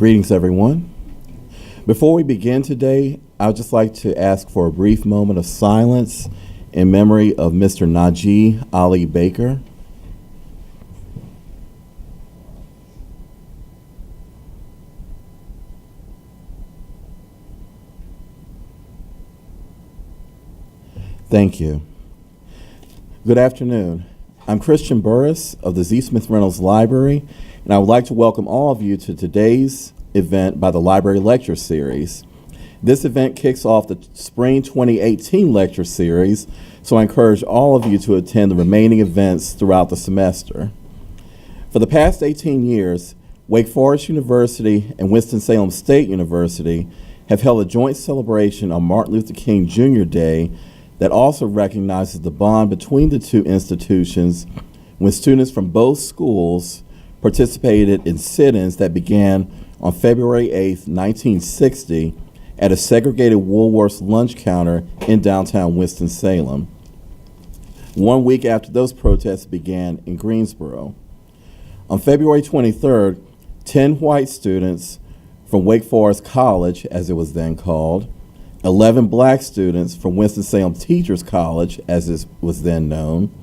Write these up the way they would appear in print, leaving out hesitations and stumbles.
Greetings, everyone. Before we begin today, I would just like to ask for a brief moment of silence in memory of Mr. Najee Ali Baker. Thank you. Good afternoon. I'm Christian Burris of the Z. Smith Reynolds Library, and I would like to welcome all of you to today's event by the Library Lecture Series. This event kicks off the Spring 2018 Lecture Series, so I encourage all of you to attend the remaining events throughout the semester. For the past 18 years, Wake Forest University and Winston-Salem State University have held a joint celebration on Martin Luther King Jr. Day that also recognizes the bond between the two institutions when students from both schools participated in sit-ins that began on February 8, 1960 at a segregated Woolworth's lunch counter in downtown Winston-Salem, 1 week after those protests began in Greensboro. On February 23rd, 10 white students from Wake Forest College, as it was then called, 11 black students from Winston-Salem Teachers College, as it was then known,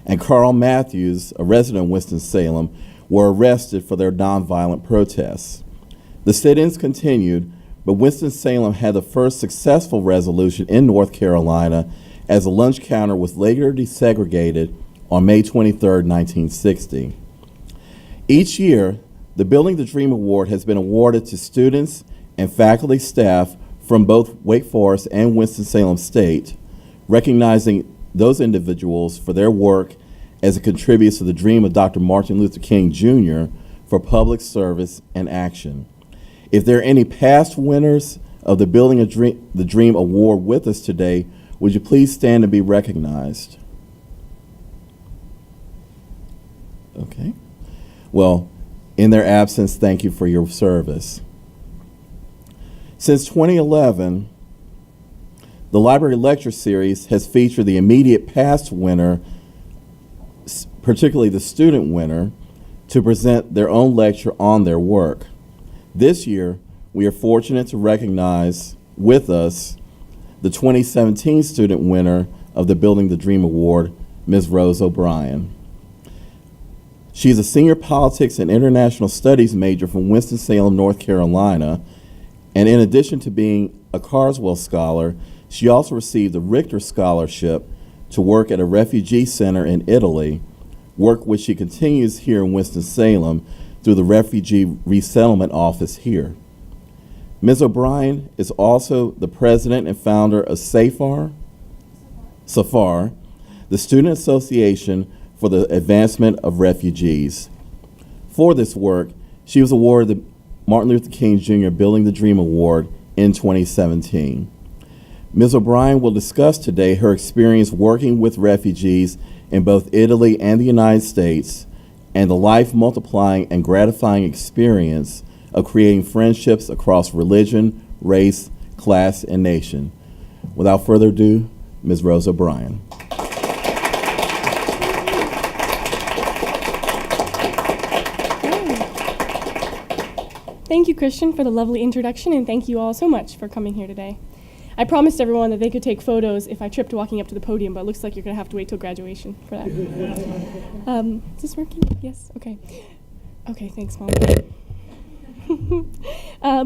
and Carl Matthews, a resident of Winston-Salem, were arrested for their nonviolent protests. The sit-ins continued, but Winston-Salem had the first successful resolution in North Carolina as the lunch counter was later desegregated on May 23, 1960. Each year, the Building the Dream Award has been awarded to students and faculty staff from both Wake Forest and Winston-Salem State, recognizing those individuals for their work as it contributes to the dream of Dr. Martin Luther King Jr. for public service and action. If there are any past winners of the Building the Dream Award with us today, would you please stand and be recognized? Okay. Well, in their absence, thank you for your service. Since 2011, the Library Lecture Series has featured the immediate past winner, particularly the student winner, to present their own lecture on their work. This year, we are fortunate to recognize with us the 2017 student winner of the Building the Dream Award, Ms. Rose O'Brien. She is a senior politics and international studies major from Winston-Salem, North Carolina, and in addition to being a Carswell Scholar, she also received the Richter Scholarship to work at a refugee center in Italy, work which she continues here in Winston-Salem through the Refugee Resettlement Office here. Ms. O'Brien is also the president and founder of SAFAR, the Student Association for the Advancement of Refugees. For this work, she was awarded the Martin Luther King Jr. Building the Dream Award in 2017. Ms. O'Brien will discuss today her experience working with refugees in both Italy and the United States and the life-multiplying and gratifying experience of creating friendships across religion, race, class, and nation. Without further ado, Ms. Rose O'Brien. Thank you, Christian, for the lovely introduction, and thank you all so much for coming here today. I promised everyone that they could take photos if I tripped walking up to the podium, but it looks like you're going to have to wait till graduation for that. Is this working? Yes? Okay. Okay, thanks, Mom.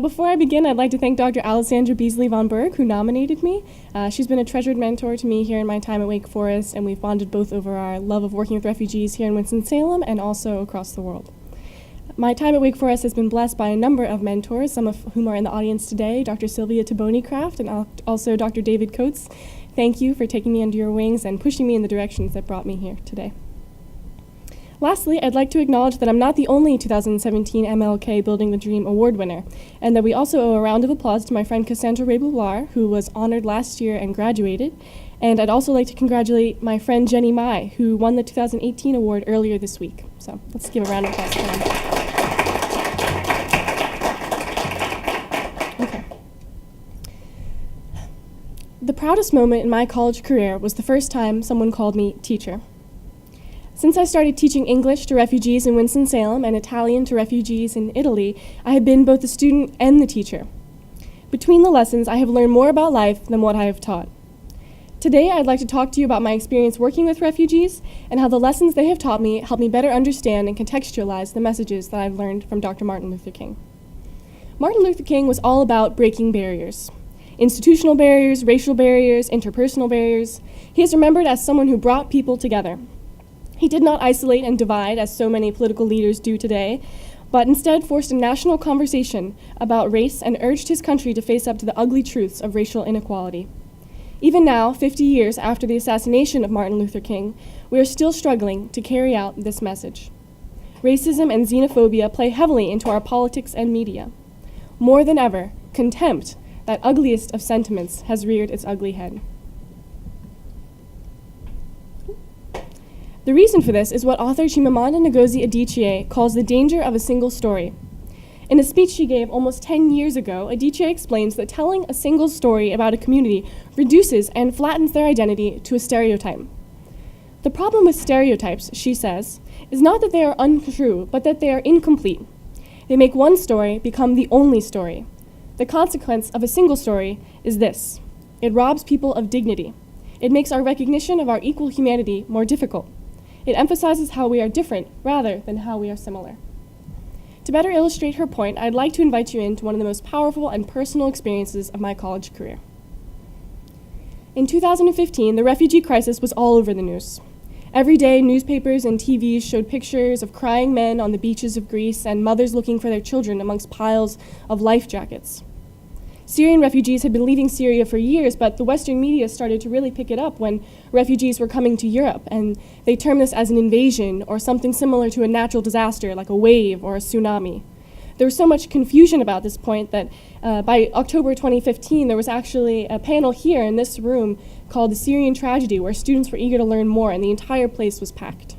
Before I begin, I'd like to thank Dr. Alessandra Beasley von Berg, who nominated me. She's been a treasured mentor to me here in my time at Wake Forest, and we've bonded both over our love of working with refugees here in Winston-Salem and also across the world. My time at Wake Forest has been blessed by a number of mentors, some of whom are in the audience today, Dr. Sylvia Taboni-Craft and also Dr. David Coates. Thank you for taking me under your wings and pushing me in the directions that brought me here today. Lastly, I'd like to acknowledge that I'm not the only 2017 MLK Building the Dream Award winner, and that we also owe a round of applause to my friend Cassandra Ray-Bouloir, who was honored last year and graduated. And I'd also like to congratulate my friend Jenny Mai, who won the 2018 award earlier this week. So let's give a round of applause for them. The proudest moment in my college career was the first time someone called me teacher. Since I started teaching English to refugees in Winston-Salem and Italian to refugees in Italy, I have been both the student and the teacher. Between the lessons, I have learned more about life than what I have taught. Today, I'd like to talk to you about my experience working with refugees and how the lessons they have taught me help me better understand and contextualize the messages that I've learned from Dr. Martin Luther King. Martin Luther King was all about breaking barriers. Institutional barriers, racial barriers, interpersonal barriers. He is remembered as someone who brought people together. He did not isolate and divide as so many political leaders do today, but instead forced a national conversation about race and urged his country to face up to the ugly truths of racial inequality. Even now, 50 years after the assassination of Martin Luther King, we are still struggling to carry out this message. Racism and xenophobia play heavily into our politics and media. More than ever, contempt, that ugliest of sentiments, has reared its ugly head. The reason for this is what author Chimamanda Ngozi Adichie calls the danger of a single story. In a speech she gave almost 10 years ago, Adichie explains that telling a single story about a community reduces and flattens their identity to a stereotype. The problem with stereotypes, she says, is not that they are untrue, but that they are incomplete. They make one story become the only story. The consequence of a single story is this: it robs people of dignity. It makes our recognition of our equal humanity more difficult. It emphasizes how we are different rather than how we are similar. To better illustrate her point, I'd like to invite you into one of the most powerful and personal experiences of my college career. In 2015, the refugee crisis was all over the news. Every day, newspapers and TVs showed pictures of crying men on the beaches of Greece and mothers looking for their children amongst piles of life jackets. Syrian refugees had been leaving Syria for years, but the Western media started to really pick it up when refugees were coming to Europe, and they termed this as an invasion or something similar to a natural disaster like a wave or a tsunami. There was so much confusion about this point that by October 2015, there was actually a panel here in this room called The Syrian Tragedy, where students were eager to learn more, and the entire place was packed.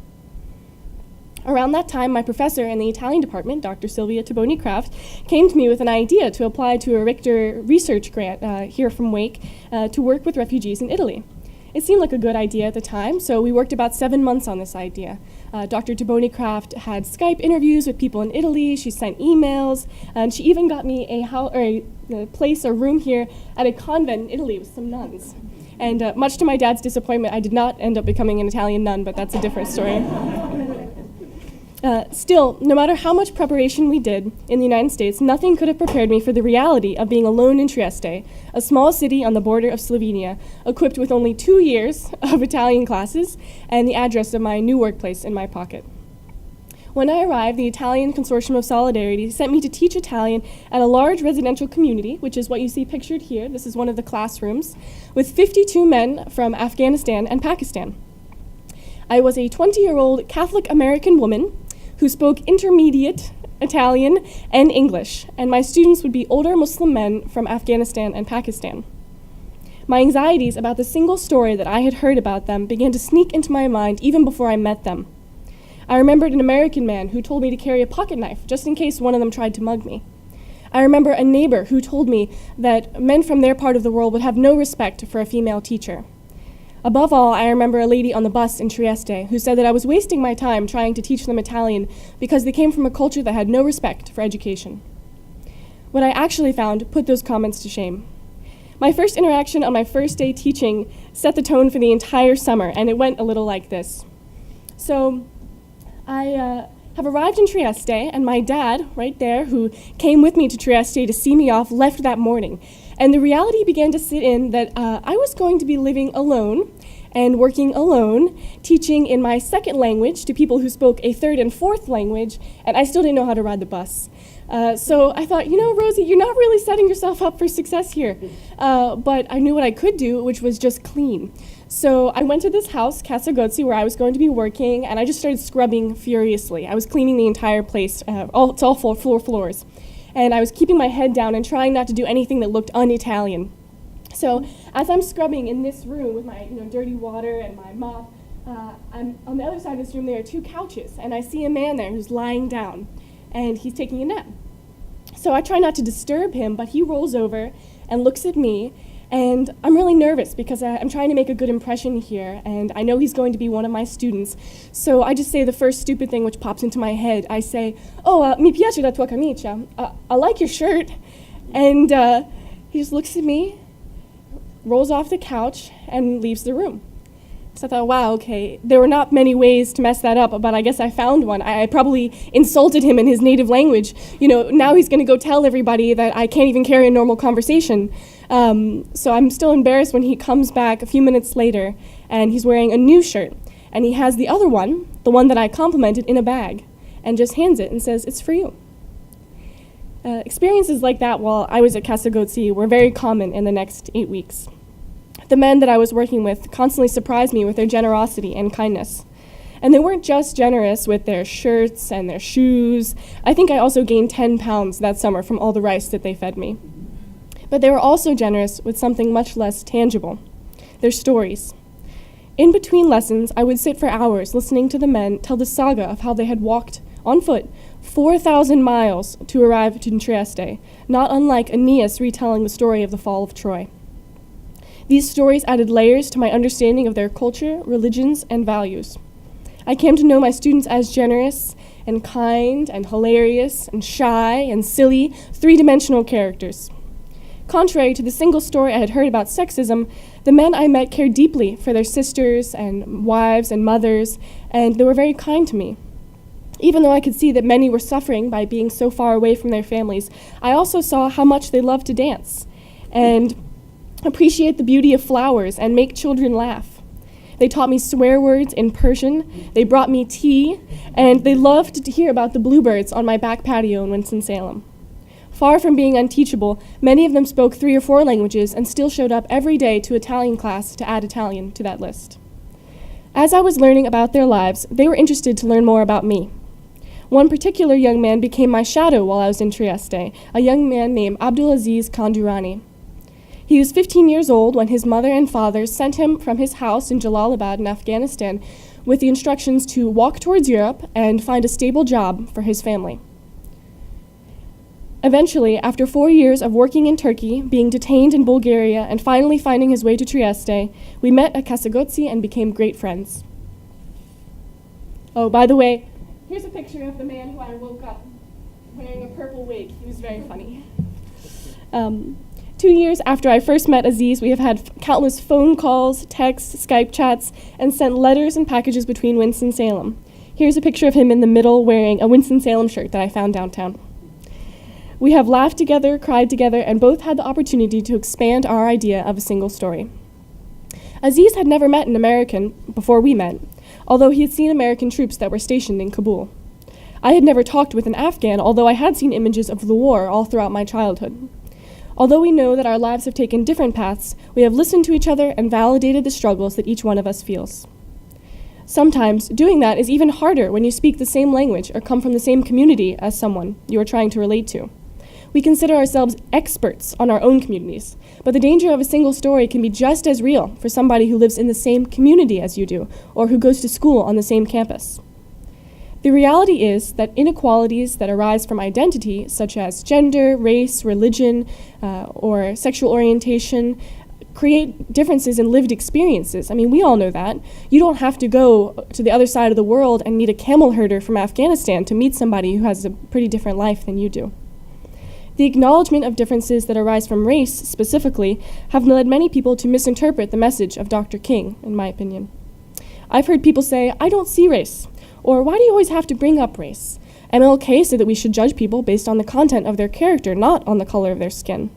Around that time, my professor in the Italian department, Dr. Sylvia Taboni-Kraft, came to me with an idea to apply to a Richter research grant here from Wake to work with refugees in Italy. It seemed like a good idea at the time, so we worked about 7 months on this idea. Dr. Taboni-Kraft had Skype interviews with people in Italy, she sent emails, and she even got me a room here at a convent in Italy with some nuns. And much to my dad's disappointment, I did not end up becoming an Italian nun, but that's a different story. Still, no matter how much preparation we did in the United States, nothing could have prepared me for the reality of being alone in Trieste, a small city on the border of Slovenia, equipped with only 2 years of Italian classes and the address of my new workplace in my pocket. When I arrived, the Italian Consortium of Solidarity sent me to teach Italian at a large residential community, which is what you see pictured here. This is one of the classrooms, with 52 men from Afghanistan and Pakistan. I was a 20-year-old Catholic American woman who spoke intermediate Italian and English, and my students would be older Muslim men from Afghanistan and Pakistan. My anxieties about the single story that I had heard about them began to sneak into my mind even before I met them. I remembered an American man who told me to carry a pocket knife just in case one of them tried to mug me. I remember a neighbor who told me that men from their part of the world would have no respect for a female teacher. Above all, I remember a lady on the bus in Trieste who said that I was wasting my time trying to teach them Italian because they came from a culture that had no respect for education. What I actually found put those comments to shame. My first interaction on my first day teaching set the tone for the entire summer, and it went a little like this. So I have arrived in Trieste, and my dad, right there, who came with me to Trieste to see me off, left that morning. And the reality began to sit in that I was going to be living alone and working alone, teaching in my second language to people who spoke a third and fourth language, and I still didn't know how to ride the bus. So I thought, Rosie, you're not really setting yourself up for success here. But I knew what I could do, which was just clean. So I went to this house, Casa Gozzi, where I was going to be working, and I just started scrubbing furiously. I was cleaning the entire place, it's all four floors. And I was keeping my head down and trying not to do anything that looked un-Italian. So as I'm scrubbing in this room with my dirty water and my mop, I'm on the other side of this room. There are 2 couches, and I see a man there who's lying down, and he's taking a nap. So I try not to disturb him, but he rolls over and looks at me, And I'm really nervous because I'm trying to make a good impression here, and I know he's going to be one of my students. So I just say the first stupid thing which pops into my head. I say, "Oh, mi piace la tua camicia. I like your shirt." And he just looks at me, rolls off the couch, and leaves the room. So I thought, wow, okay, there were not many ways to mess that up, but I guess I found one. I probably insulted him in his native language. You know, now he's going to go tell everybody that I can't even carry a normal conversation. So I'm still embarrassed when he comes back a few minutes later, and he's wearing a new shirt, and he has the other one, the one that I complimented, in a bag, and just hands it and says, "It's for you." Experiences like that while I was at Casagotsi were very common in the next 8 weeks. The men that I was working with constantly surprised me with their generosity and kindness. And they weren't just generous with their shirts and their shoes. I think I also gained 10 pounds that summer from all the rice that they fed me. But they were also generous with something much less tangible, their stories. In between lessons, I would sit for hours listening to the men tell the saga of how they had walked on foot 4,000 miles to arrive in Trieste, not unlike Aeneas retelling the story of the fall of Troy. These stories added layers to my understanding of their culture, religions, and values. I came to know my students as generous and kind and hilarious and shy and silly, three-dimensional characters. Contrary to the single story I had heard about sexism, the men I met cared deeply for their sisters and wives and mothers, and they were very kind to me. Even though I could see that many were suffering by being so far away from their families, I also saw how much they loved to dance and appreciate the beauty of flowers and make children laugh. They taught me swear words in Persian, they brought me tea, and they loved to hear about the bluebirds on my back patio in Winston-Salem. Far from being unteachable, many of them spoke 3 or 4 languages and still showed up every day to Italian class to add Italian to that list. As I was learning about their lives, they were interested to learn more about me. One particular young man became my shadow while I was in Trieste, a young man named Abdulaziz Kandurani. He was 15 years old when his mother and father sent him from his house in Jalalabad in Afghanistan with the instructions to walk towards Europe and find a stable job for his family. Eventually, after 4 years of working in Turkey, being detained in Bulgaria, and finally finding his way to Trieste, we met at Casagotsi and became great friends. Oh, by the way, here's a picture of the man who I woke up wearing a purple wig. He was very funny. 2 years after I first met Aziz, we have had countless phone calls, texts, Skype chats, and sent letters and packages between Winston-Salem. Here's a picture of him in the middle wearing a Winston-Salem shirt that I found downtown. We have laughed together, cried together, and both had the opportunity to expand our idea of a single story. Aziz had never met an American before we met, although he had seen American troops that were stationed in Kabul. I had never talked with an Afghan, although I had seen images of the war all throughout my childhood. Although we know that our lives have taken different paths, we have listened to each other and validated the struggles that each one of us feels. Sometimes, doing that is even harder when you speak the same language or come from the same community as someone you are trying to relate to. We consider ourselves experts on our own communities, but the danger of a single story can be just as real for somebody who lives in the same community as you do, or who goes to school on the same campus. The reality is that inequalities that arise from identity, such as gender, race, religion, or sexual orientation, create differences in lived experiences. I mean, we all know that. You don't have to go to the other side of the world and meet a camel herder from Afghanistan to meet somebody who has a pretty different life than you do. The acknowledgement of differences that arise from race, specifically, have led many people to misinterpret the message of Dr. King, in my opinion. I've heard people say, "I don't see race," or "Why do you always have to bring up race?" MLK said that we should judge people based on the content of their character, not on the color of their skin.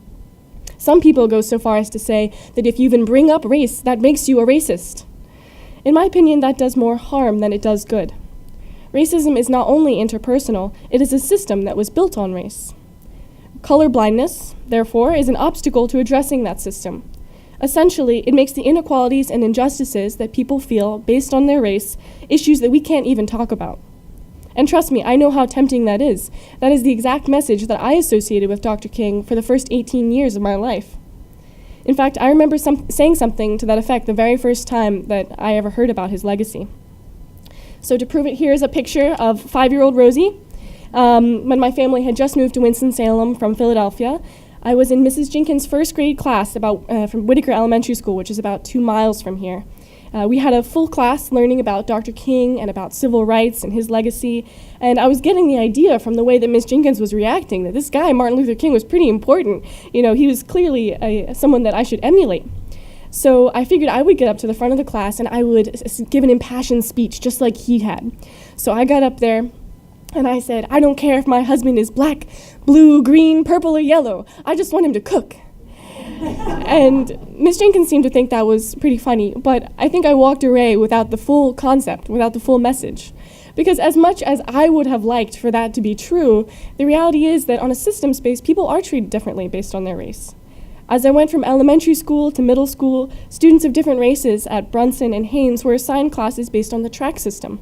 Some people go so far as to say that if you even bring up race, that makes you a racist. In my opinion, that does more harm than it does good. Racism is not only interpersonal, it is a system that was built on race. Color blindness, therefore, is an obstacle to addressing that system. Essentially, it makes the inequalities and injustices that people feel based on their race issues that we can't even talk about. And trust me, I know how tempting that is. That is the exact message that I associated with Dr. King for the first 18 years of my life. In fact, I remember saying something to that effect the very first time that I ever heard about his legacy. So to prove it, here is a picture of 5-year-old Rosie. When my family had just moved to Winston-Salem from Philadelphia, I was in Mrs. Jenkins' first grade class from Whitaker Elementary School, which is about 2 miles from here. We had a full class learning about Dr. King and about civil rights and his legacy, and I was getting the idea from the way that Miss Jenkins was reacting that this guy, Martin Luther King, was pretty important. You know, he was clearly someone that I should emulate. So I figured I would get up to the front of the class and I would give an impassioned speech just like he had. So I got up there and I said, I don't care if my husband is black, blue, green, purple, or yellow. I just want him to cook. And Miss Jenkins seemed to think that was pretty funny, but I think I walked away without the full concept, without the full message. Because as much as I would have liked for that to be true, the reality is that on a systems base, people are treated differently based on their race. As I went from elementary school to middle school, students of different races at Brunson and Haynes were assigned classes based on the track system.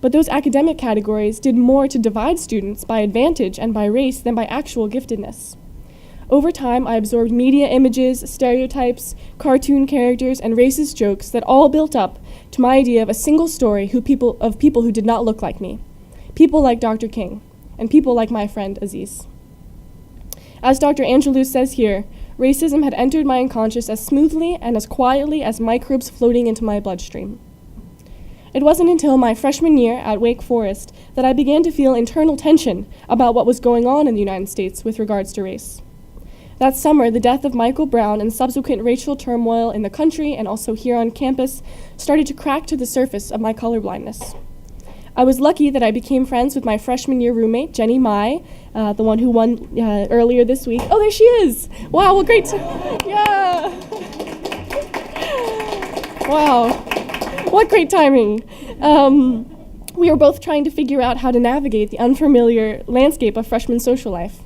But those academic categories did more to divide students by advantage and by race than by actual giftedness. Over time, I absorbed media images, stereotypes, cartoon characters, and racist jokes that all built up to my idea of a single story of people who did not look like me, people like Dr. King, and people like my friend Aziz. As Dr. Angelou says here, racism had entered my unconscious as smoothly and as quietly as microbes floating into my bloodstream. It wasn't until my freshman year at Wake Forest that I began to feel internal tension about what was going on in the United States with regards to race. That summer, the death of Michael Brown and subsequent racial turmoil in the country and also here on campus started to crack to the surface of my colorblindness. I was lucky that I became friends with my freshman year roommate, Jenny Mai, the one who won earlier this week. Oh, there she is! Wow, well, great. Yeah! Wow, what great timing. We were both trying to figure out how to navigate the unfamiliar landscape of freshman social life.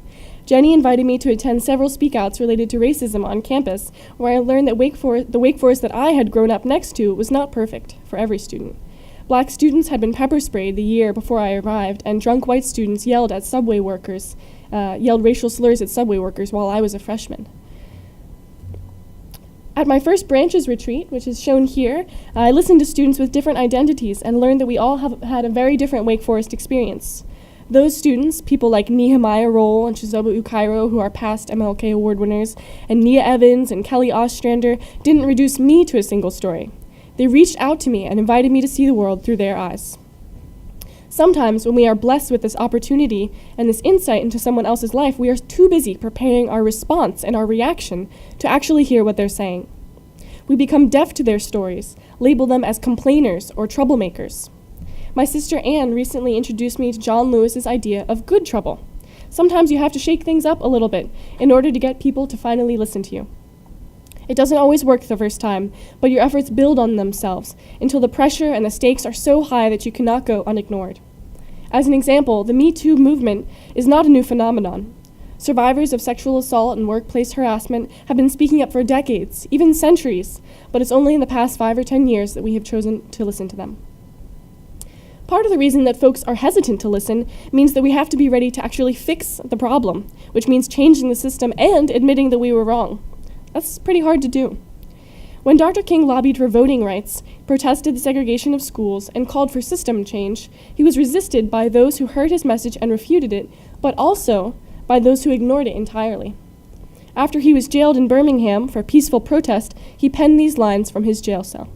Jenny invited me to attend several speakouts related to racism on campus, where I learned that the Wake Forest that I had grown up next to was not perfect for every student. Black students had been pepper sprayed the year before I arrived, and drunk white students yelled racial slurs at subway workers while I was a freshman. At my first branches retreat, which is shown here, I listened to students with different identities and learned that we all have had a very different Wake Forest experience. Those students, people like Nehemiah Roll and Chizoba Ukairo, who are past MLK award winners, and Nia Evans and Kelly Ostrander, didn't reduce me to a single story. They reached out to me and invited me to see the world through their eyes. Sometimes when we are blessed with this opportunity and this insight into someone else's life, we are too busy preparing our response and our reaction to actually hear what they're saying. We become deaf to their stories, label them as complainers or troublemakers. My sister Anne recently introduced me to John Lewis's idea of good trouble. Sometimes you have to shake things up a little bit in order to get people to finally listen to you. It doesn't always work the first time, but your efforts build on themselves until the pressure and the stakes are so high that you cannot go unignored. As an example, the Me Too movement is not a new phenomenon. Survivors of sexual assault and workplace harassment have been speaking up for decades, even centuries, but it's only in the past 5 or 10 years that we have chosen to listen to them. Part of the reason that folks are hesitant to listen means that we have to be ready to actually fix the problem, which means changing the system and admitting that we were wrong. That's pretty hard to do. When Dr. King lobbied for voting rights, protested the segregation of schools, and called for system change, he was resisted by those who heard his message and refuted it, but also by those who ignored it entirely. After he was jailed in Birmingham for peaceful protest, he penned these lines from his jail cell.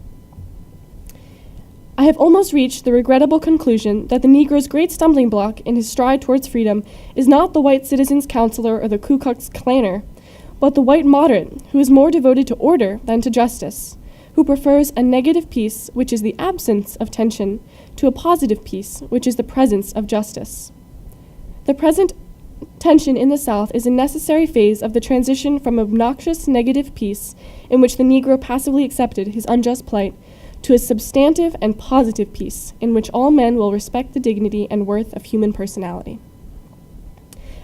I have almost reached the regrettable conclusion that the Negro's great stumbling block in his stride towards freedom is not the white citizen's counselor or the Ku Klux Klaner, but the white moderate who is more devoted to order than to justice, who prefers a negative peace, which is the absence of tension, to a positive peace, which is the presence of justice. The present tension in the South is a necessary phase of the transition from obnoxious negative peace, in which the Negro passively accepted his unjust plight, to a substantive and positive peace, in which all men will respect the dignity and worth of human personality.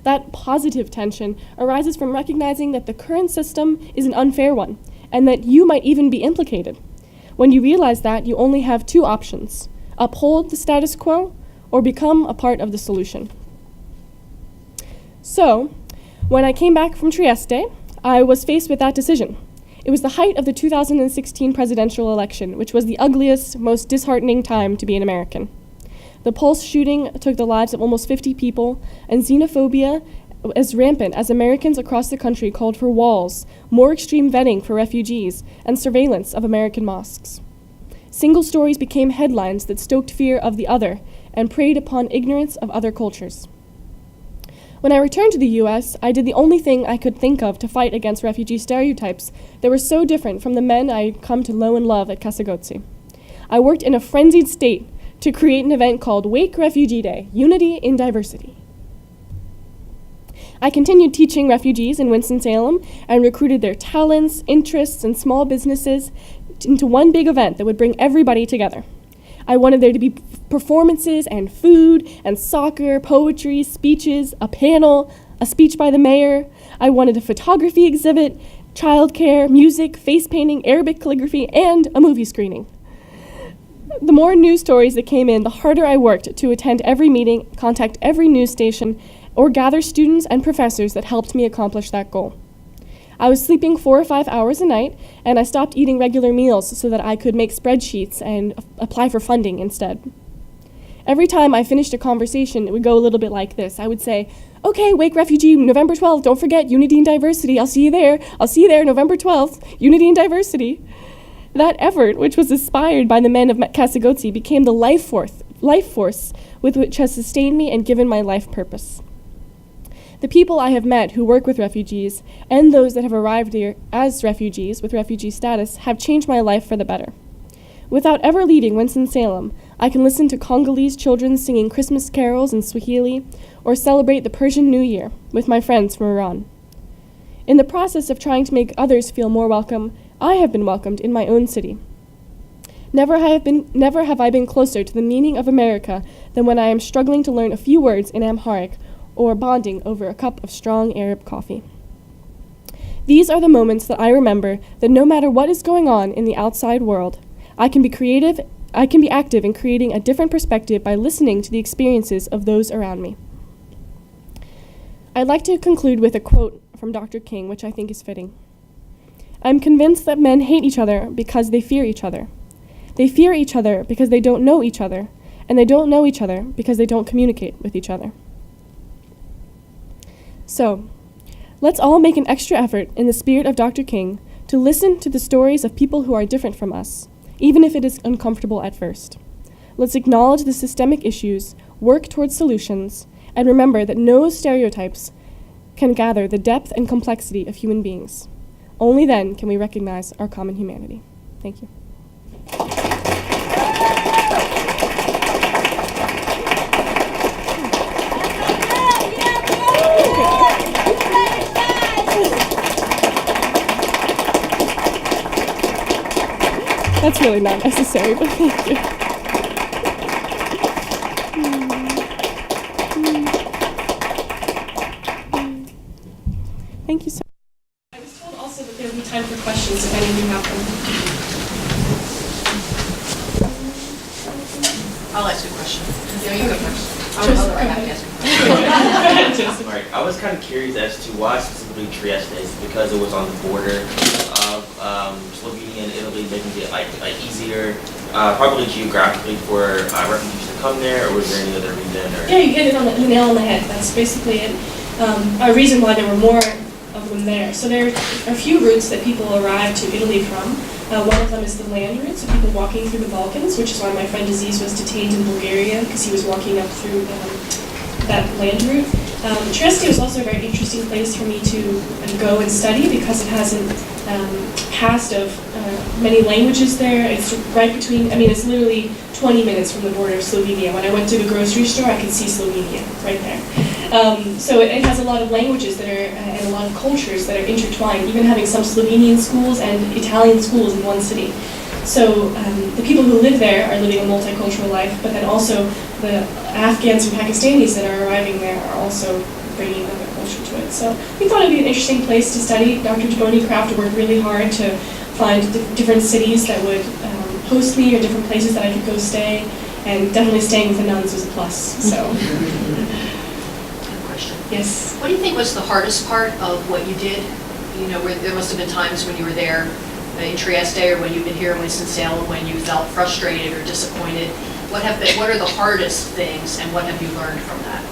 That positive tension arises from recognizing that the current system is an unfair one, and that you might even be implicated. When you realize that, you only have 2 options: uphold the status quo or become a part of the solution. So, when I came back from Trieste, I was faced with that decision. It was the height of the 2016 presidential election, which was the ugliest, most disheartening time to be an American. The Pulse shooting took the lives of almost 50 people, and xenophobia rampant as Americans across the country called for walls, more extreme vetting for refugees, and surveillance of American mosques. Single stories became headlines that stoked fear of the other and preyed upon ignorance of other cultures. When I returned to the U.S., I did the only thing I could think of to fight against refugee stereotypes that were so different from the men I had come to know and love at Casagotsi. I worked in a frenzied state to create an event called Wake Refugee Day, Unity in Diversity. I continued teaching refugees in Winston-Salem and recruited their talents, interests, and small businesses into one big event that would bring everybody together. I wanted there to be performances and food and soccer, poetry, speeches, a panel, a speech by the mayor. I wanted a photography exhibit, childcare, music, face painting, Arabic calligraphy, and a movie screening. The more news stories that came in, the harder I worked to attend every meeting, contact every news station, or gather students and professors that helped me accomplish that goal. I was sleeping 4 or 5 hours a night, and I stopped eating regular meals so that I could make spreadsheets and apply for funding instead. Every time I finished a conversation, it would go a little bit like this. I would say, okay, Wake Refugee, November 12th, don't forget, Unity and Diversity, I'll see you there. I'll see you there, November 12th, Unity and Diversity. That effort, which was inspired by the men of Casagotsi, became the life force with which has sustained me and given my life purpose. The people I have met who work with refugees and those that have arrived here as refugees with refugee status have changed my life for the better. Without ever leaving Winston-Salem, I can listen to Congolese children singing Christmas carols in Swahili or celebrate the Persian New Year with my friends from Iran. In the process of trying to make others feel more welcome, I have been welcomed in my own city. Never have I been closer to the meaning of America than when I am struggling to learn a few words in Amharic or bonding over a cup of strong Arab coffee. These are the moments that I remember that no matter what is going on in the outside world, I can be active in creating a different perspective by listening to the experiences of those around me. I'd like to conclude with a quote from Dr. King, which I think is fitting. I'm convinced that men hate each other because they fear each other. They fear each other because they don't know each other, and they don't know each other because they don't communicate with each other. So, let's all make an extra effort in the spirit of Dr. King to listen to the stories of people who are different from us, even if it is uncomfortable at first. Let's acknowledge the systemic issues, work towards solutions, and remember that no stereotypes can gather the depth and complexity of human beings. Only then can we recognize our common humanity. Thank you. That's really not necessary, but thank you. Thank you so much. I was told also that there will be time for questions if any of you have them. I'll ask you a question. Yeah, you go first. All right. I was kind of curious as to why specifically Trieste, because it was on the border of Slovenia and Italy, making it like easier, probably geographically for refugees to come there, or was there any other reason? Or? Yeah, you hit it on the nail on the head. That's basically it. A reason why there were more of them there. So there are a few routes that people arrive to Italy from. One of them is the land route, so people walking through the Balkans, which is why my friend Aziz was detained in Bulgaria, because he was walking up through that land route. Trieste was also a very interesting place for me to go and study because it has a past of many languages there. It's right between, it's literally 20 minutes from the border of Slovenia. When I went to the grocery store, I could see Slovenia right there. So it has a lot of languages that are, and a lot of cultures that are intertwined, even having some Slovenian schools and Italian schools in one city. So the people who live there are living a multicultural life, but then also the Afghans and Pakistanis that are arriving there are also bringing another culture to it. So we thought it would be an interesting place to study. Dr. Jaboni Kraft worked really hard to find different cities that would host me, or different places that I could go stay, and definitely staying with the nuns was a plus. So. Question. Yes. What do you think was the hardest part of what you did? Where there must have been times when you were there in Trieste, or when you've been here in Winston-Salem, when you felt frustrated or disappointed. What are the hardest things, and what have you learned from that?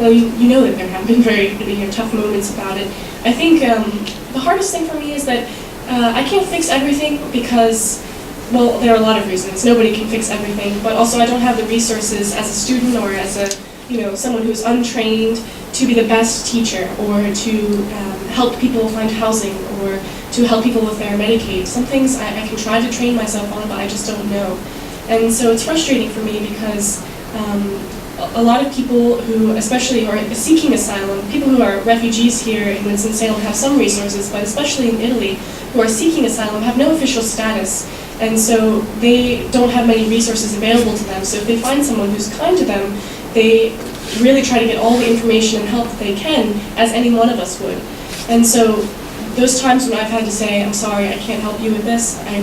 well, you know that there have been very tough moments about it. I think the hardest thing for me is that I can't fix everything because, well, there are a lot of reasons. Nobody can fix everything, but also I don't have the resources as a student or as a someone who's untrained to be the best teacher or to help people find housing or to help people with their Medicaid. Some things I can try to train myself on, but I just don't know. And so it's frustrating for me because a lot of people who especially are seeking asylum, people who are refugees here in Winston-Salem have some resources, but especially in Italy, who are seeking asylum have no official status. And so they don't have many resources available to them. So if they find someone who's kind to them, they really try to get all the information and help that they can, as any one of us would. And so those times when I've had to say, I'm sorry, I can't help you with this, I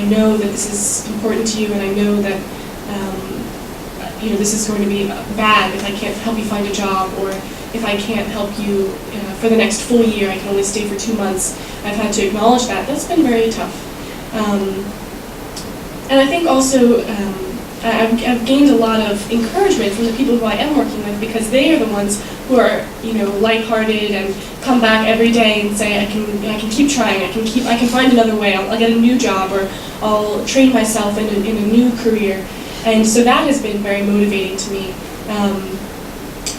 know that this is important to you, and I know that this is going to be bad if I can't help you find a job, or if I can't help you for the next full year, I can only stay for 2 months. I've had to acknowledge that. That's been very tough. And I think also I've gained a lot of encouragement from the people who I am working with, because they are the ones who are lighthearted and come back every day and say, I can keep trying, I can find another way, I'll get a new job, or I'll train myself in a new career. And so that has been very motivating to me.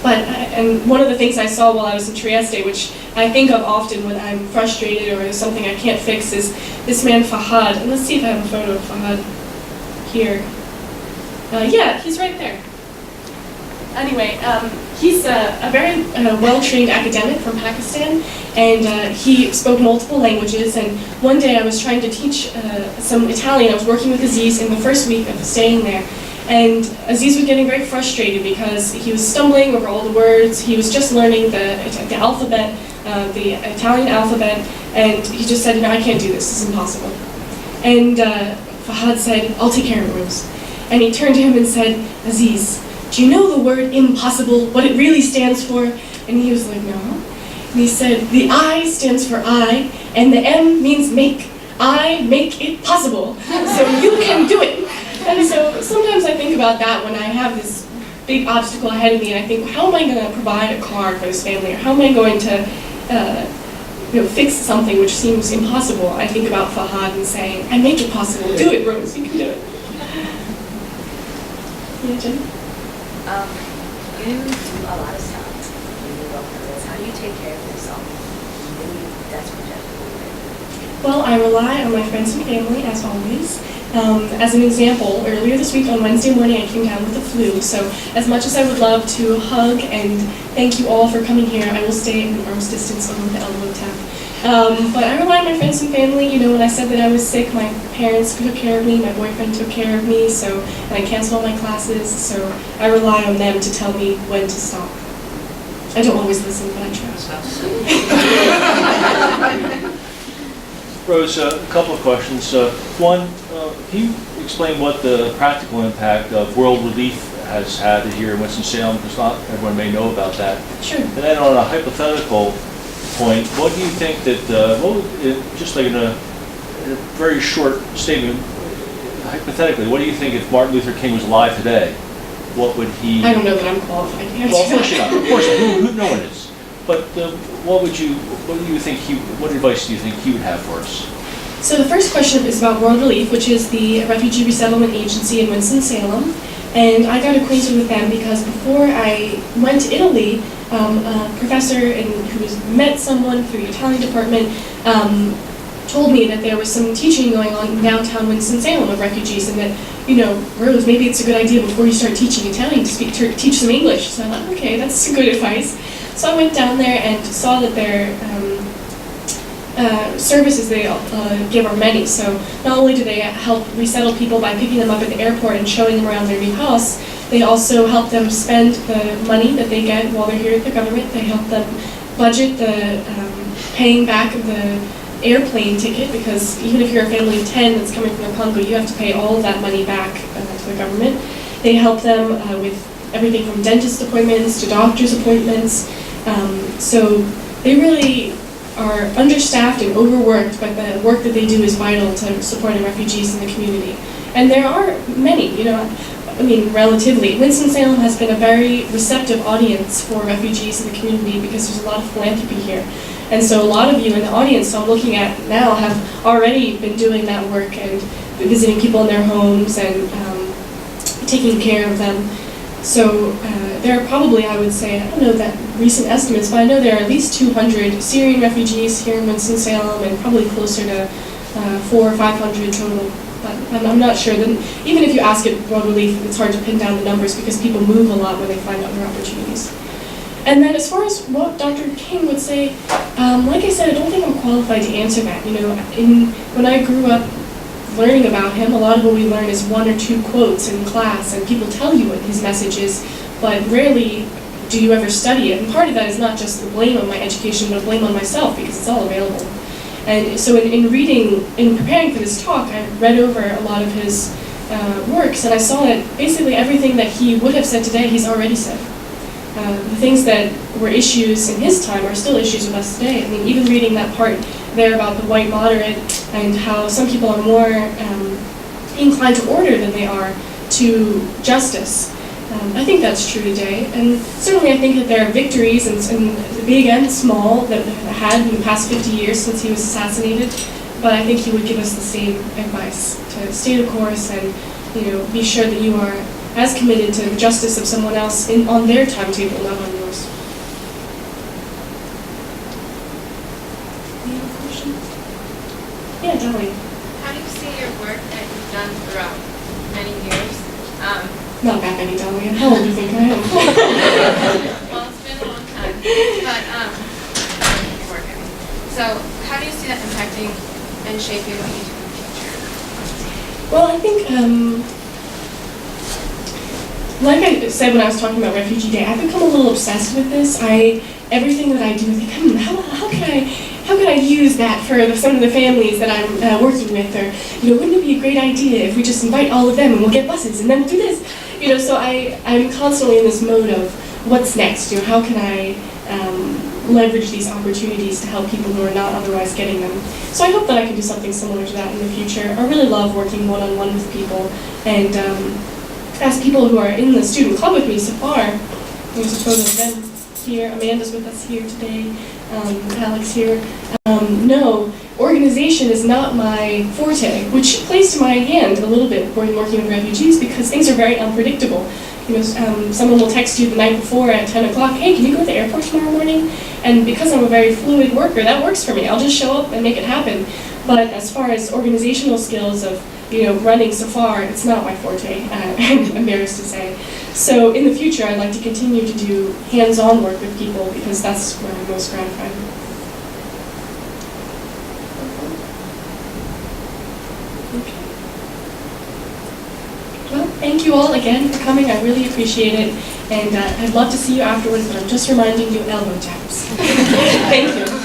And one of the things I saw while I was in Trieste, which I think of often when I'm frustrated or there's something I can't fix, is this man Fahad. And let's see if I have a photo of Fahad here. Yeah, he's right there. Anyway, he's a very well-trained academic from Pakistan, and he spoke multiple languages. And one day I was trying to teach some Italian. I was working with Aziz in the first week of staying there. And Aziz was getting very frustrated because he was stumbling over all the words. He was just learning the alphabet, the Italian alphabet, and he just said, I can't do this. This is impossible. And Fahad said, I'll take care of it, Rose. And he turned to him and said, Aziz, do you know the word impossible, what it really stands for? And he was like, no. And he said, the I stands for I, and the M means make. I make it possible, so you can do it. And so sometimes I think about that when I have this big obstacle ahead of me, and I think, how am I going to provide a car for this family? Or how am I going to fix something which seems impossible? I think about Fahad and saying, I make it possible. Do it, Rose, you can do it. Yeah, Jen? You do a lot of stuff when you go through this. How do you take care of yourself when you desperately have to? Well, I rely on my friends and family, as always. As an example, earlier this week on Wednesday morning I came down with the flu, so as much as I would love to hug and thank you all for coming here, I will stay in arm's distance along the elbow tap. But I rely on my friends and family. When I said that I was sick, my parents took care of me, my boyfriend took care of me, and I canceled all my classes, so I rely on them to tell me when to stop. I don't always listen, but I try. Rose, a couple of questions. One, can you explain what the practical impact of World Relief has had here in Winston-Salem? Because not everyone may know about that. Sure. And then on a hypothetical point, what do you think that, just like in a very short statement, hypothetically, what do you think if Martin Luther King was alive today? What would he... I don't know that I'm qualified to answer. Well, of course you're not. Of course, no one is. But what advice do you think he would have for us? So the first question is about World Relief, which is the Refugee Resettlement Agency in Winston-Salem. And I got acquainted with them because before I went to Italy, a professor who met someone through the Italian department told me that there was some teaching going on in downtown Winston-Salem of refugees, and that, Rose, maybe it's a good idea before you start teaching Italian to teach some English. So I thought, okay, that's good advice. So I went down there and saw that their services they give are many. So not only do they help resettle people by picking them up at the airport and showing them around their new house, they also help them spend the money that they get while they're here at the government. They help them budget the paying back of the airplane ticket, because even if you're a family of 10 that's coming from the Congo, you have to pay all of that money back to the government. They help them with everything from dentist appointments to doctor's appointments. So they really are understaffed and overworked, but the work that they do is vital to supporting refugees in the community. And there are many, I mean, relatively, Winston-Salem has been a very receptive audience for refugees in the community because there's a lot of philanthropy here. And so a lot of you in the audience I'm looking at now have already been doing that work and visiting people in their homes and taking care of them. So there are probably, I would say, I don't know that recent estimates, but I know there are at least 200 Syrian refugees here in Winston-Salem and probably closer to 400 or 500 total. But I'm not sure. Then, even if you ask at World Relief, it's hard to pin down the numbers because people move a lot when they find other opportunities. And then as far as what Dr. King would say, like I said, I don't think I'm qualified to answer that. You know, when I grew up learning about him, a lot of what we learn is one or two quotes in class, and people tell you what his message is, but rarely do you ever study it. And part of that is not just the blame on my education, but a blame on myself because it's all available. And so in preparing for this talk, I read over a lot of his works, and I saw that basically everything that he would have said today, he's already said. The things that were issues in his time are still issues with us today. I mean, even reading that part there about the white moderate and how some people are more inclined to order than they are to justice. I think that's true today, and certainly I think that there are victories, and big and small, that had in the past 50 years since he was assassinated, but I think he would give us the same advice, to stay the course and, you know, be sure that you are as committed to the justice of someone else on their timetable, not on yours. Any other questions? Yeah, Dolly. How do you see your work that you've done throughout many years? Not that many, Dolly. How old do you think I am? Well, it's been a long time, but your work, I mean. So, how do you see that impacting and shaping what you do in the future? Well, I think, like I said when I was talking about Refugee Day, I've become a little obsessed with this. Everything that I do, I think, how can I use that for some of the families that I'm working with? Or, you know, wouldn't it be a great idea if we just invite all of them and we'll get buses and then we'll do this? You know, so I'm constantly in this mode of what's next? You know, how can I leverage these opportunities to help people who are not otherwise getting them? So I hope that I can do something similar to that in the future. I really love working one-on-one with people, and as people who are in the student club with me, SAFAR, there's a photo of them here, Amanda's with us here today, Alex here, no, organization is not my forte, which plays to my hand a little bit when working with refugees because things are very unpredictable. You know, someone will text you the night before at 10 o'clock, hey, can you go to the airport tomorrow morning? And because I'm a very fluid worker, that works for me. I'll just show up and make it happen. But as far as organizational skills of, you know, running SAFAR, it's not my forte, I'm embarrassed to say. So in the future, I'd like to continue to do hands-on work with people because that's where I'm most gratified. Okay. Well, thank you all again for coming. I really appreciate it. And I'd love to see you afterwards, but I'm just reminding you, elbow taps. Thank you.